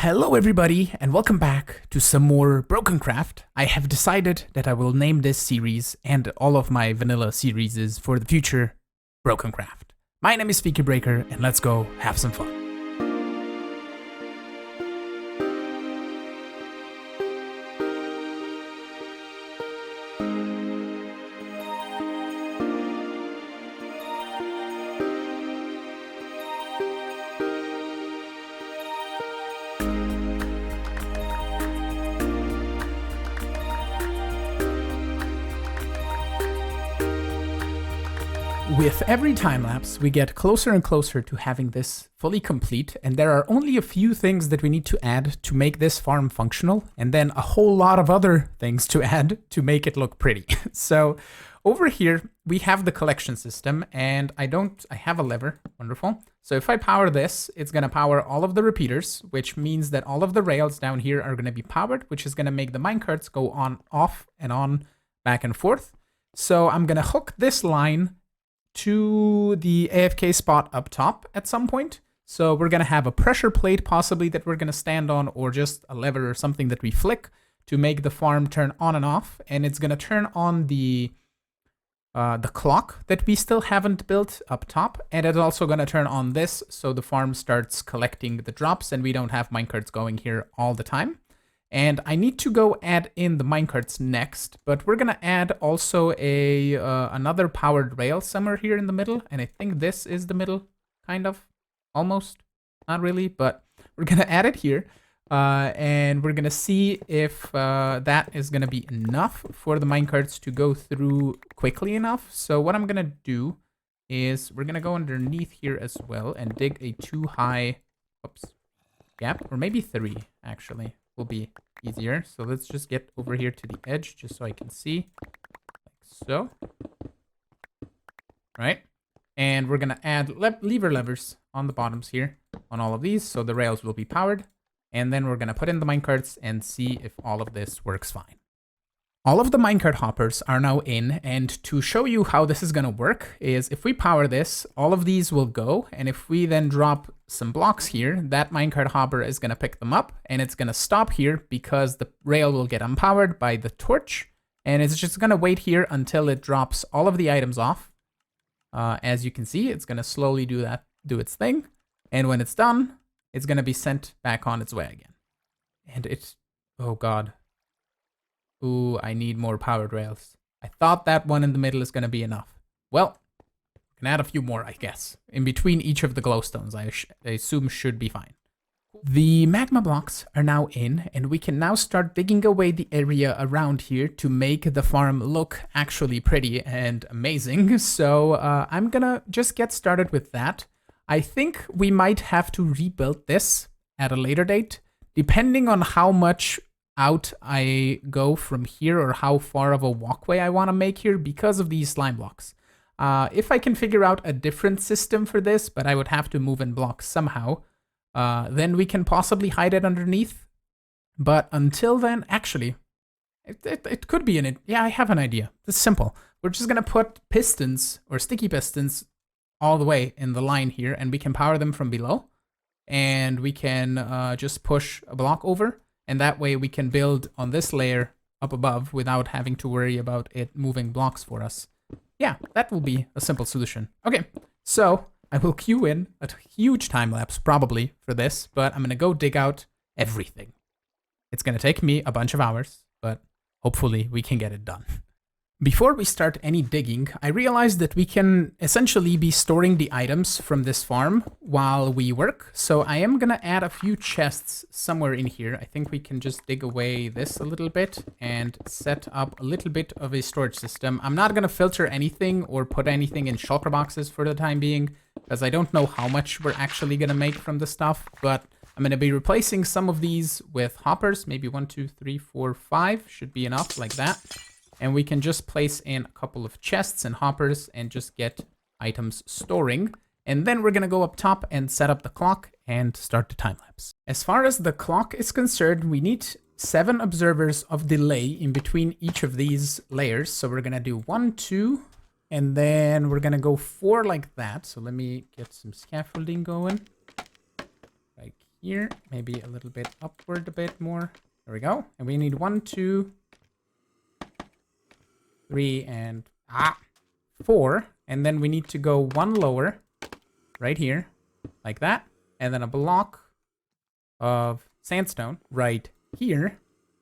Hello everybody and welcome back to some more Brokencraft. I have decided that I will name this series and all of my vanilla series for the future Brokencraft. My name is Fikibreaker and let's go have some fun. With every time-lapse, we get closer and closer to having this fully complete, and there are only a few things that we need to add to make this farm functional, and then a whole lot of other things to add to make it look pretty. So over here, we have the collection system, and I have a lever, wonderful. So if I power this, it's gonna power all of the repeaters, which means that all of the rails down here are gonna be powered, which is gonna make the minecarts go on, off, and on, back and forth. So I'm gonna hook this line to the AFK spot up top at some point. So we're going to have a pressure plate possibly that we're going to stand on, or just a lever or something that we flick to make the farm turn on and off. And it's going to turn on the clock that we still haven't built up top. And it's also going to turn on this so the farm starts collecting the drops and we don't have minecarts going here all the time. And I need to go add in the minecarts next, but we're gonna add also another powered rail somewhere here in the middle, and I think this is the middle, kind of, almost, not really, but we're gonna add it here, and we're gonna see if that is gonna be enough for the minecarts to go through quickly enough. So what I'm gonna do is we're gonna go underneath here as well and dig a 2 high, gap, or maybe 3 actually. Will be easier. So let's just get over here to the edge just so I can see, like so. Right, and we're gonna add lever levers on the bottoms here on all of these, so the rails will be powered, and then we're gonna put in the minecarts and see if all of this works fine. All of the minecart hoppers are now in, and to show you how this is gonna work is if we power this, all of these will go, and if we then drop some blocks here, that minecart hopper is gonna pick them up, and it's gonna stop here because the rail will get unpowered by the torch, and it's just gonna wait here until it drops all of the items off. As you can see, it's gonna slowly do its thing, and when it's done, it's gonna be sent back on its way again. And it's, oh god. Ooh, I need more powered rails. I thought that one in the middle is going to be enough. Well, I can add a few more, I guess. In between each of the glowstones, I assume should be fine. The magma blocks are now in, and we can now start digging away the area around here to make the farm look actually pretty and amazing. So I'm going to just get started with that. I think we might have to rebuild this at a later date, depending on how much out I go from here or how far of a walkway I want to make here because of these slime blocks. If I can figure out a different system for this, but I would have to move in blocks somehow, then we can possibly hide it underneath. But until then, actually, it could be in it. Yeah, I have an idea. It's simple. We're just going to put pistons or sticky pistons all the way in the line here, and we can power them from below. And we can just push a block over. And that way we can build on this layer up above without having to worry about it moving blocks for us. Yeah, that will be a simple solution. Okay, so I will queue in a huge time lapse probably for this, but I'm gonna go dig out everything. It's gonna take me a bunch of hours, but hopefully we can get it done. Before we start any digging, I realized that we can essentially be storing the items from this farm while we work. So I am gonna add a few chests somewhere in here. I think we can just dig away this a little bit and set up a little bit of a storage system. I'm not gonna filter anything or put anything in shulker boxes for the time being, because I don't know how much we're actually gonna make from the stuff, but I'm gonna be replacing some of these with hoppers. Maybe 1, 2, 3, 4, 5 should be enough, like that. And we can just place in a couple of chests and hoppers and just get items storing. And then we're gonna go up top and set up the clock and start the time lapse. As far as the clock is concerned, we need 7 observers of delay in between each of these layers. So we're gonna do 1, 2, and then we're gonna go 4 like that. So let me get some scaffolding going. Like here, maybe a little bit upward a bit more. There we go. And we need 1, 2, 3, and 4. And then we need to go 1 lower right here, like that. And then a block of sandstone right here.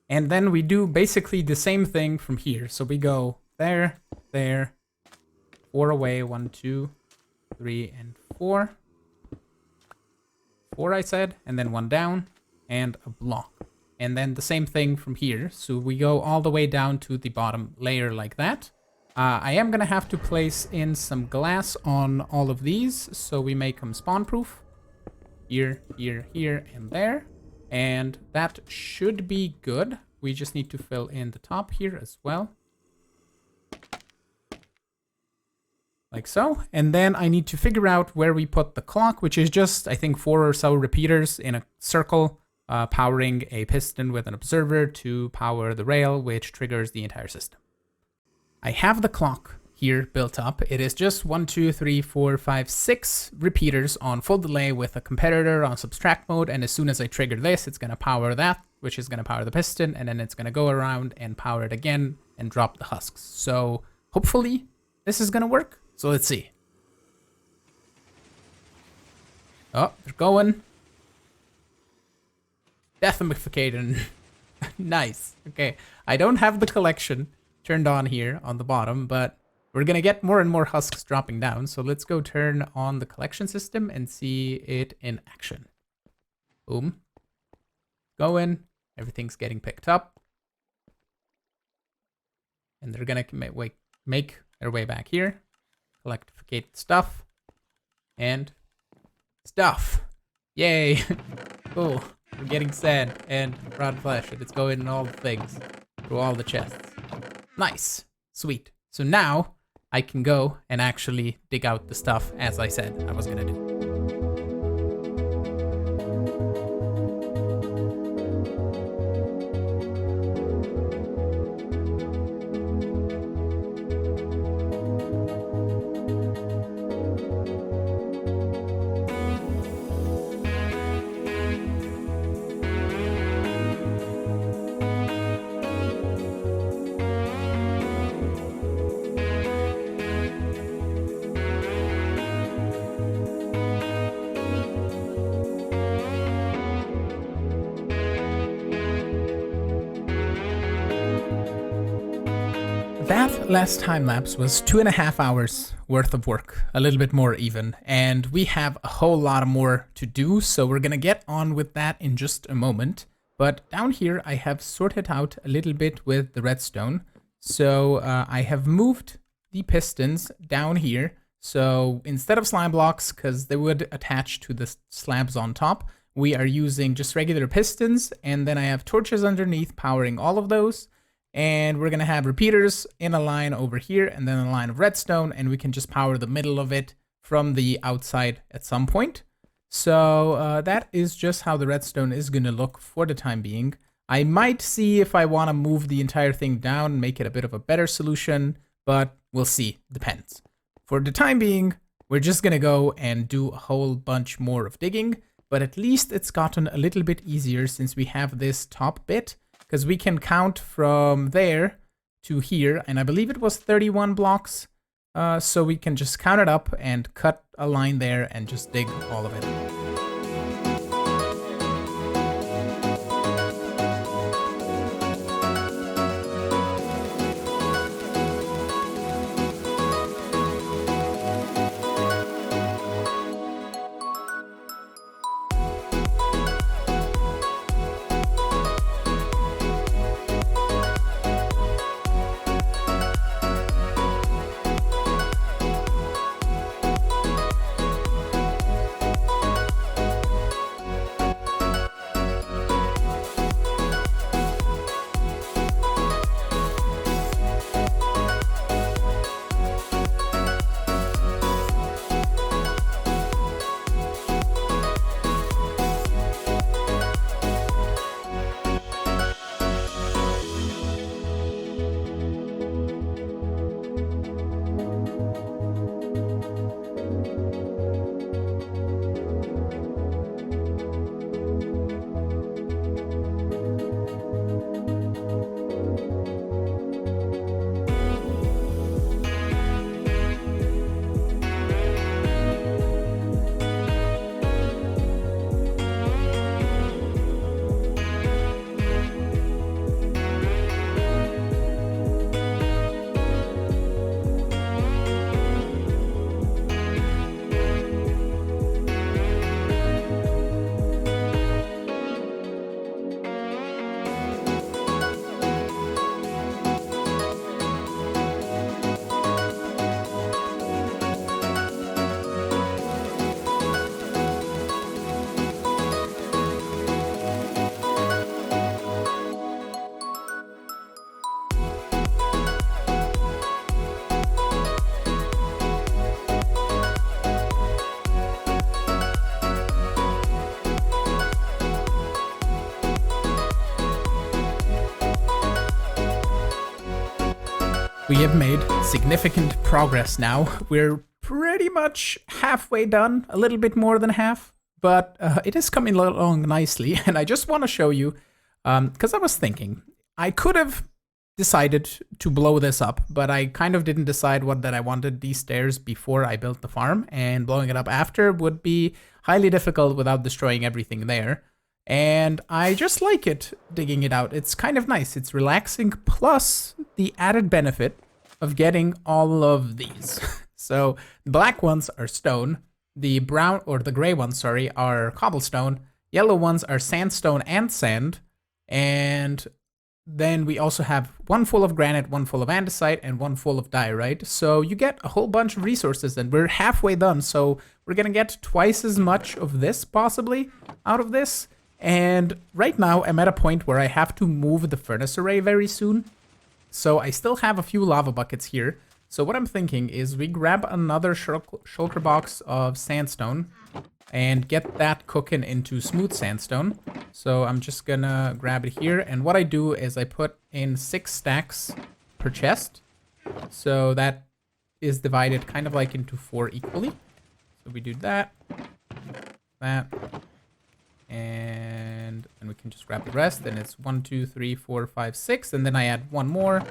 And then we do basically the same thing from here. So we go there, 4 away, 1, 2, 3, and 4. 4 I said, and then 1 down, and a block. And then the same thing from here. So we go all the way down to the bottom layer like that. I am going to have to place in some glass on all of these, so we make them spawn proof. Here, here, here, and there. And that should be good. We just need to fill in the top here as well. Like so. And then I need to figure out where we put the clock, which is just, I think, 4 or so repeaters in a circle, powering a piston with an observer to power the rail, which triggers the entire system. I have the clock here built up. It is just 1, 2, 3, 4, 5, 6 repeaters on full delay with a competitor on subtract mode. And as soon as I trigger this, it's going to power that, which is going to power the piston. And then it's going to go around and power it again and drop the husks. So hopefully this is going to work. So let's see. Oh, they're going. Deathificating. Nice. Okay. I don't have the collection turned on here on the bottom, but we're going to get more and more husks dropping down. So let's go turn on the collection system and see it in action. Boom. Going. Everything's getting picked up. And they're going to make their way back here. Collectificate stuff. And stuff. Yay. Cool. We're getting sand and rotten flesh, and it's going in all the things. Through all the chests. Nice. Sweet. So now I can go and actually dig out the stuff as I said I was going to do. That last time lapse was 2.5 hours worth of work, a little bit more even, and we have a whole lot more to do, so we're gonna get on with that in just a moment. But down here I have sorted out a little bit with the redstone. So I have moved the pistons down here. So instead of slime blocks, because they would attach to the slabs on top, we are using just regular pistons, and then I have torches underneath powering all of those. And we're going to have repeaters in a line over here and then a line of redstone, and we can just power the middle of it from the outside at some point. So that is just how the redstone is going to look for the time being. I might see if I want to move the entire thing down and make it a bit of a better solution, but we'll see. Depends. For the time being, we're just going to go and do a whole bunch more of digging, but at least it's gotten a little bit easier since we have this top bit. Because we can count from there to here, and I believe it was 31 blocks. So we can just count it up and cut a line there and just dig all of it. We have made significant progress now. We're pretty much halfway done, a little bit more than half, but it is coming along nicely. And I just want to show you, because I was thinking, I could have decided to blow this up, but I kind of didn't decide that I wanted these stairs before I built the farm, and blowing it up after would be highly difficult without destroying everything there. And I just like it, digging it out. It's kind of nice. It's relaxing, plus the added benefit of getting all of these. So the black ones are stone. The brown, or the gray ones, sorry, are cobblestone. Yellow ones are sandstone and sand. And then we also have one full of granite, one full of andesite, and one full of diorite. So you get a whole bunch of resources, and we're halfway done. So we're gonna get twice as much of this, possibly, out of this. And right now, I'm at a point where I have to move the furnace array very soon. So I still have a few lava buckets here. So what I'm thinking is we grab another shulker box of sandstone and get that cooking into smooth sandstone. So I'm just gonna grab it here. And what I do is I put in 6 stacks per chest. So that is divided kind of like into 4 equally. So we do that, and we can just grab the rest, and it's 1, 2, 3, 4, 5, 6, and then I add one more,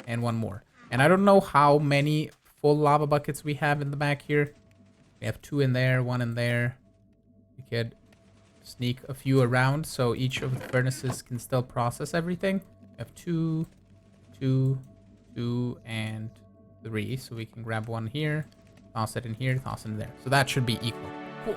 and one more. And I don't know how many full lava buckets we have in the back here. We have 2 in there, 1 in there. We could sneak a few around so each of the furnaces can still process everything. We have 2, 2, 2, and 3. So we can grab one here, toss it in here, toss it in there. So that should be equal. Cool.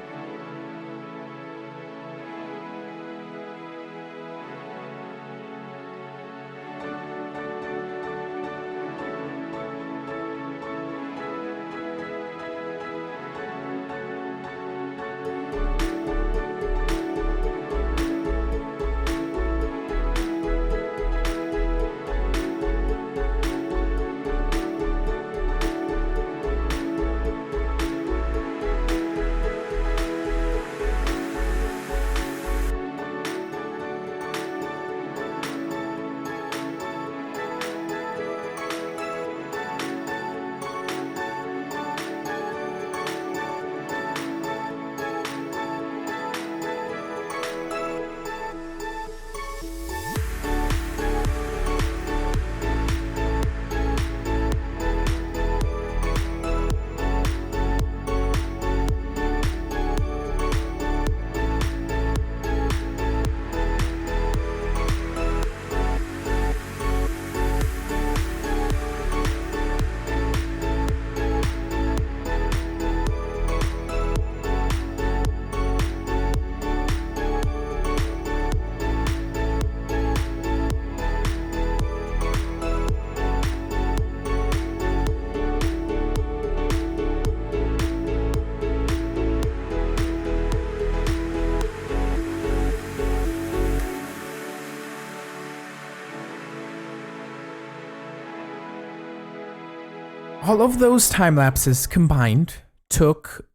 All of those time lapses combined took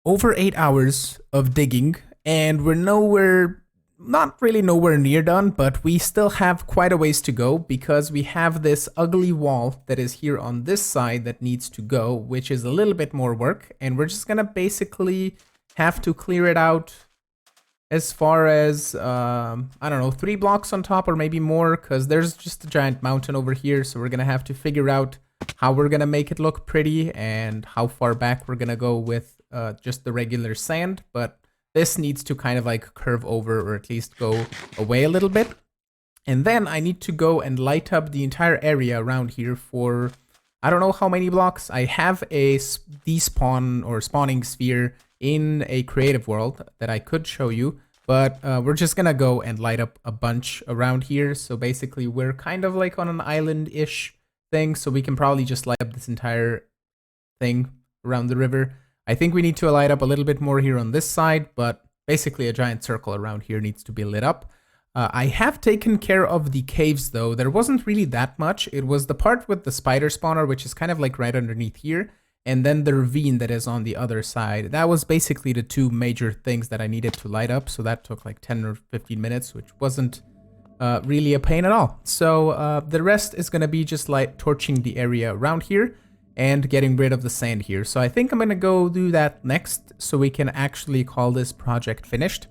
over 8 hours of digging, and we're not really nowhere near done, but we still have quite a ways to go because we have this ugly wall that is here on this side that needs to go, which is a little bit more work, and we're just gonna basically have to clear it out as far as, I don't know, 3 blocks on top or maybe more, because there's just a giant mountain over here, so we're gonna have to figure out how we're gonna make it look pretty and how far back we're gonna go with just the regular sand. But this needs to kind of like curve over, or at least go away a little bit. And then I need to go and light up the entire area around here for, I don't know how many blocks. I have a despawn or spawning sphere in a creative world that I could show you, but we're just gonna go and light up a bunch around here. So basically we're kind of like on an island-ish thing, so we can probably just light up this entire thing around the river. I think we need to light up a little bit more here on this side, but basically a giant circle around here needs to be lit up. I have taken care of the caves though. There wasn't really that much. It was the part with the spider spawner, which is kind of like right underneath here, and then the ravine that is on the other side. That was basically the 2 major things that I needed to light up, so that took like 10 or 15 minutes, which wasn't really a pain at all. So the rest is going to be just like torching the area around here and getting rid of the sand here. So I think I'm going to go do that next so we can actually call this project finished.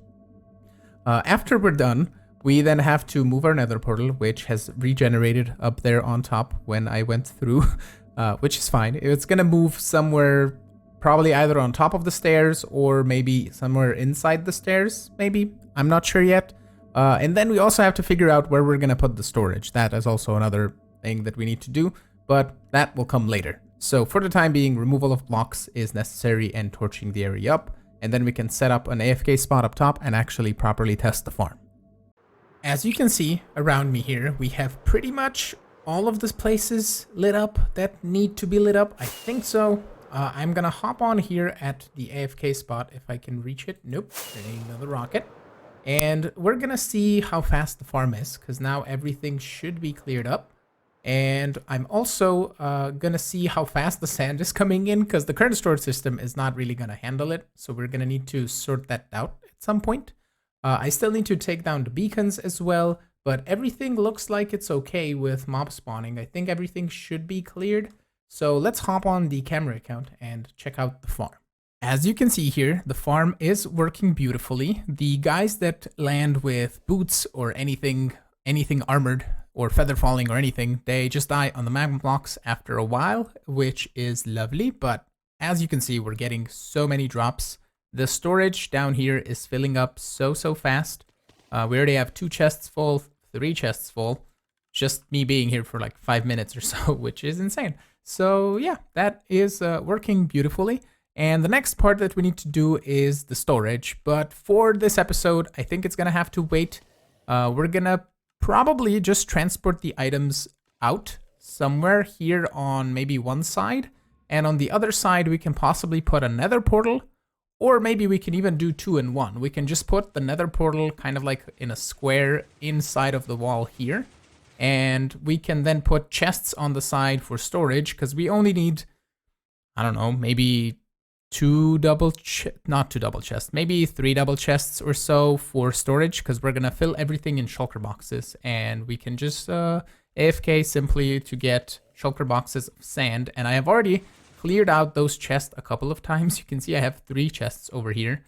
After we're done, we then have to move our nether portal, which has regenerated up there on top when I went through, which is fine. It's going to move somewhere, probably either on top of the stairs or maybe somewhere inside the stairs, maybe. I'm not sure yet. And then we also have to figure out where we're going to put the storage. That is also another thing that we need to do, but that will come later. So for the time being, removal of blocks is necessary and torching the area up. And then we can set up an AFK spot up top and actually properly test the farm. As you can see around me here, we have pretty much all of the places lit up that need to be lit up. I think so. I'm going to hop on here at the AFK spot if I can reach it. Nope, there ain't another rocket. And we're going to see how fast the farm is, because now everything should be cleared up. And I'm also going to see how fast the sand is coming in, because the current storage system is not really going to handle it. So we're going to need to sort that out at some point. I still need to take down the beacons as well, but everything looks like it's okay with mob spawning. I think everything should be cleared. So let's hop on the camera account and check out the farm. As you can see here, the farm is working beautifully. The guys that land with boots or anything armored or feather falling or anything, they just die on the magma blocks after a while, which is lovely. But as you can see, we're getting so many drops. The storage down here is filling up so fast. We already have 2 chests full, 3 chests full. Just me being here for like 5 minutes or so, which is insane. So yeah, that is working beautifully. And the next part that we need to do is the storage. But for this episode, I think it's going to have to wait. We're going to probably just transport the items out somewhere here on maybe one side. And on the other side, we can possibly put a nether portal. Or maybe we can even do 2 in 1. We can just put the nether portal kind of like in a square inside of the wall here. And we can then put chests on the side for storage, because we only need, I don't know, maybe 3 double chests or so for storage, because we're going to fill everything in shulker boxes. And we can just AFK simply to get shulker boxes of sand. And I have already cleared out those chests a couple of times. You can see I have 3 chests over here.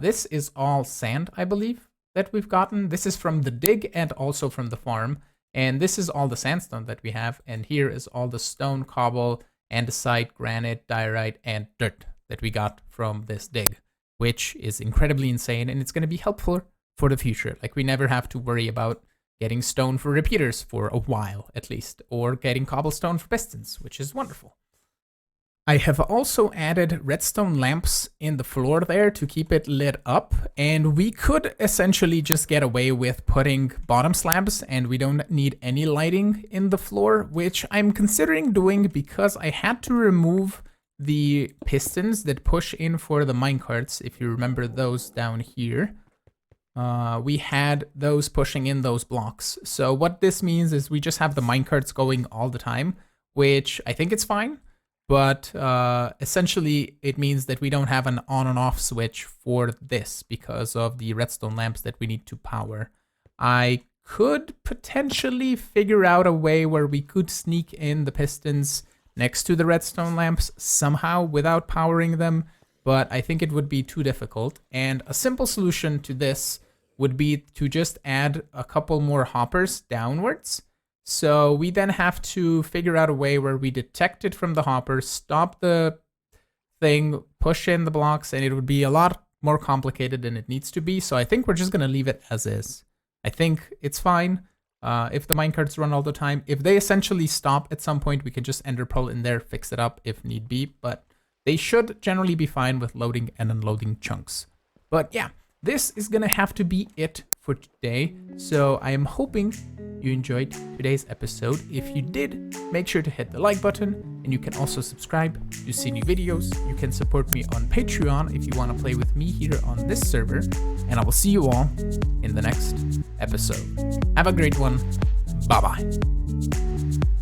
This is all sand, I believe, that we've gotten. This is from the dig and also from the farm. And this is all the sandstone that we have. And here is all the stone, cobble, andesite, granite, diorite, and dirt that we got from this dig, which is incredibly insane. And it's going to be helpful for the future. Like, we never have to worry about getting stone for repeaters for a while, at least, or getting cobblestone for pistons, which is wonderful. I have also added redstone lamps in the floor there to keep it lit up, and we could essentially just get away with putting bottom slabs and we don't need any lighting in the floor, which I'm considering doing because I had to remove the pistons that push in for the minecarts. If you remember those down here, we had those pushing in those blocks. So what this means is we just have the minecarts going all the time, which I think it's fine. But essentially, it means that we don't have an on and off switch for this because of the redstone lamps that we need to power. I could potentially figure out a way where we could sneak in the pistons next to the redstone lamps somehow without powering them, but I think it would be too difficult. And a simple solution to this would be to just add a couple more hoppers downwards. So we then have to figure out a way where we detect it from the hopper, stop the thing, push in the blocks, and it would be a lot more complicated than it needs to be. So I think we're just going to leave it as is. I think it's fine if the minecarts run all the time. If they essentially stop at some point, we can just ender pearl in there, fix it up if need be. But they should generally be fine with loading and unloading chunks. But yeah, this is going to have to be it for today. So I am hoping you enjoyed today's episode. If you did, make sure to hit the like button, and you can also subscribe to see new videos. You can support me on Patreon if you want to play with me here on this server, and I will see you all in the next episode. Have a great one. Bye bye.